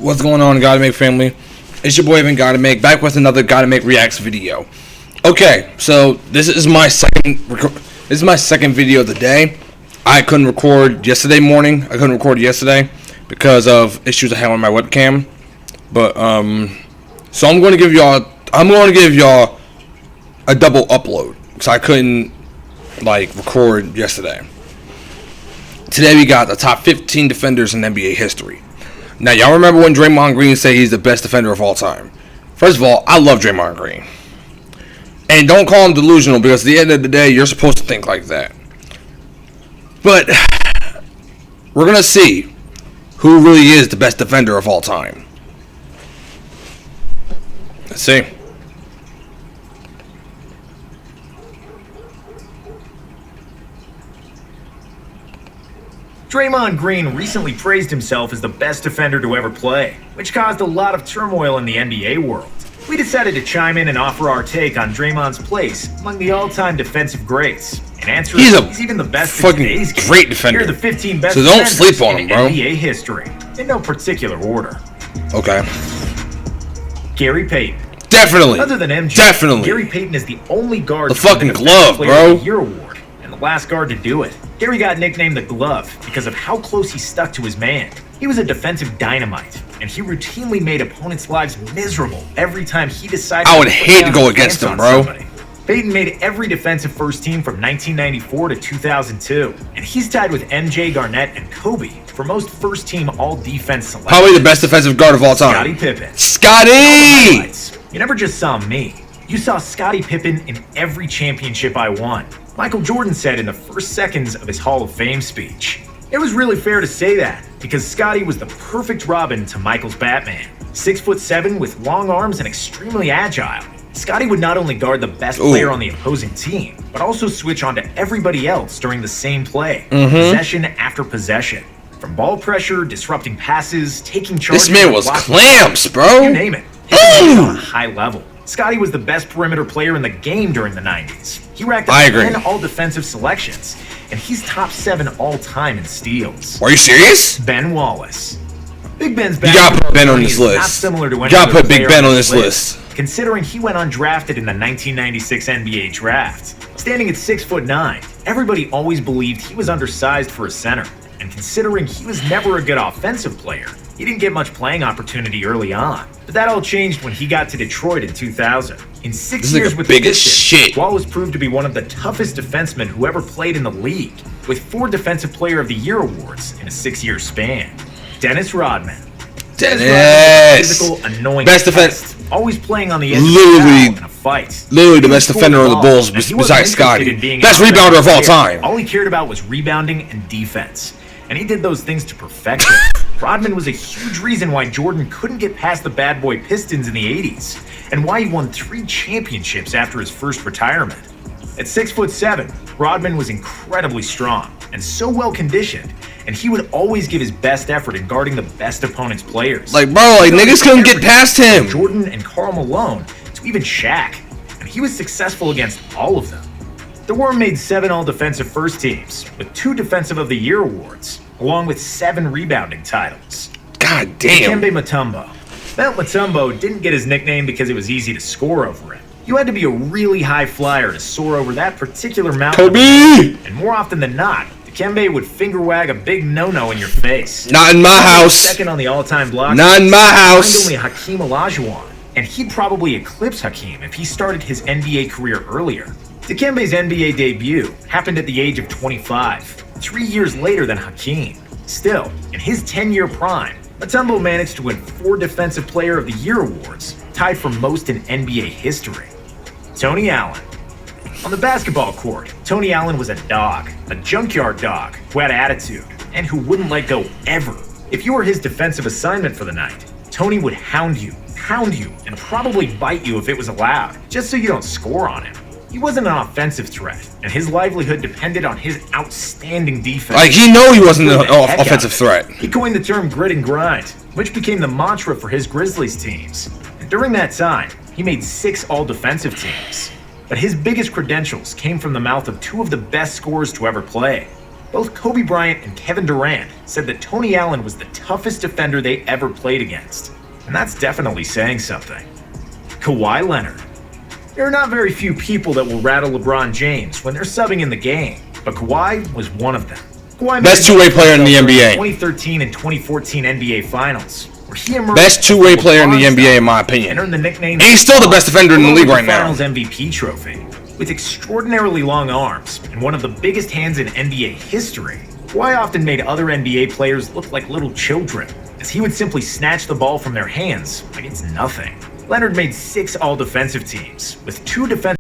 What's going on, Gotta Make family? It's your boy Evan Gotta Make, back with another Gotta Make Reacts video. Okay, so this is my second video of the day. I couldn't record yesterday morning. I couldn't record yesterday because of issues I had on my webcam. But so I'm going to give y'all a double upload because I couldn't record yesterday. Today we got the top 15 defenders in NBA history. Now, y'all remember when Draymond Green said he's the best defender of all time? First of all, I love Draymond Green. And don't call him delusional because at the end of the day, you're supposed to think like that. But we're going to see who really is the best defender of all time. Let's see. Draymond Green recently praised himself as the best defender to ever play, which caused a lot of turmoil in the NBA world. We decided to chime in and offer our take on Draymond's place among the all-time defensive greats. And answer is he's even the best in today's game. Great defender. Here are the 15 best so don't sleep on him, bro. NBA history, in no particular order. Okay. Gary Payton. Definitely. Other than MJ, definitely. Gary Payton is the only guard the fucking glove, bro. Of the Year award, and the last guard to do it. Gary got nicknamed the Glove because of how close he stuck to his man. He was a defensive dynamite, and he routinely made opponents' lives miserable every time he decided. I would hate to go against him, bro. Somebody. Payton made every defensive first team from 1994 to 2002, and he's tied with MJ, Garnett, and Kobe for most first team all-defense selections. Probably the best defensive guard of all time. Scottie Pippen. Scottie! You never just saw me. You saw Scottie Pippen in every championship I won. Michael Jordan said in the first seconds of his Hall of Fame speech. It was really fair to say that, because Scottie was the perfect Robin to Michael's Batman. 6'7" with long arms and extremely agile. Scottie would not only guard the best player on the opposing team, but also switch onto everybody else during the same play, possession after possession. From ball pressure, disrupting passes, taking charge. This man was clamps, bro. You name it. On a high level. Scottie was the best perimeter player in the game during the 90s. He racked up 10 all-defensive selections, and he's top 7 all-time in steals. Are you serious? Ben Wallace. Big Ben's you gotta put Ben on this list. Not similar to you gotta put Big Ben on this list. Considering he went undrafted in the 1996 NBA draft. Standing at 6'9", everybody always believed he was undersized for a center. And considering he was never a good offensive player, he didn't get much playing opportunity early on. But that all changed when he got to Detroit in 2000. In 6 years with the Pistons, Wallace proved to be one of the toughest defensemen who ever played in the league, with 4 Defensive Player of the Year awards in a 6-year span. Dennis Rodman. Dennis! Physical, annoying best defense. Always playing on the edge of in a fight. Literally the best defender on the Bulls besides Scottie. Best rebounder of all time. All he cared about was rebounding and defense. And he did those things to perfection. Rodman was a huge reason why Jordan couldn't get past the bad boy Pistons in the 80s, and why he won 3 championships after his first retirement. At 6'7", Rodman was incredibly strong and so well conditioned, and he would always give his best effort in guarding the best opponent's players. Niggas couldn't get past him. Jordan and Karl Malone to even Shaq, and he was successful against all of them. The Worm made 7 all-defensive first teams, with 2 Defensive of the Year awards, along with 7 rebounding titles. God damn. Dikembe Mutombo. Mount Mutombo didn't get his nickname because it was easy to score over him. You had to be a really high flyer to soar over that particular mountain. Kobe! And more often than not, Dikembe would finger wag a big no-no in your face. Not in my house. Second on the all-time block. Not in my house. Only Hakeem Olajuwon. And he'd probably eclipse Hakeem if he started his NBA career earlier. Dikembe's NBA debut happened at the age of 25, 3 years later than Hakeem. Still, in his 10-year prime, Mutombo managed to win 4 Defensive Player of the Year awards, tied for most in NBA history. Tony Allen. On the basketball court, Tony Allen was a dog, a junkyard dog who had attitude and who wouldn't let go ever. If you were his defensive assignment for the night, Tony would hound you, and probably bite you if it was allowed, just so you don't score on him. He wasn't an offensive threat, and his livelihood depended on his outstanding defense. He knew he wasn't an offensive threat. He coined the term grit and grind, which became the mantra for his Grizzlies teams. And during that time, he made 6 all-defensive teams. But his biggest credentials came from the mouth of 2 of the best scorers to ever play. Both Kobe Bryant and Kevin Durant said that Tony Allen was the toughest defender they ever played against. And that's definitely saying something. Kawhi Leonard. There are not very few people that will rattle LeBron James when they're subbing in the game, but Kawhi was one of them. Kawhi Best two-way player in the NBA. 2013 and 2014 NBA Finals, where he emerged Best two-way player in the NBA, in my opinion. and earned the nickname. And he's still the best defender in the league right now. Finals MVP trophy. With extraordinarily long arms and one of the biggest hands in NBA history, Kawhi often made other NBA players look like little children, as he would simply snatch the ball from their hands like it's nothing. Leonard made 6 all-defensive teams, with 2 defensive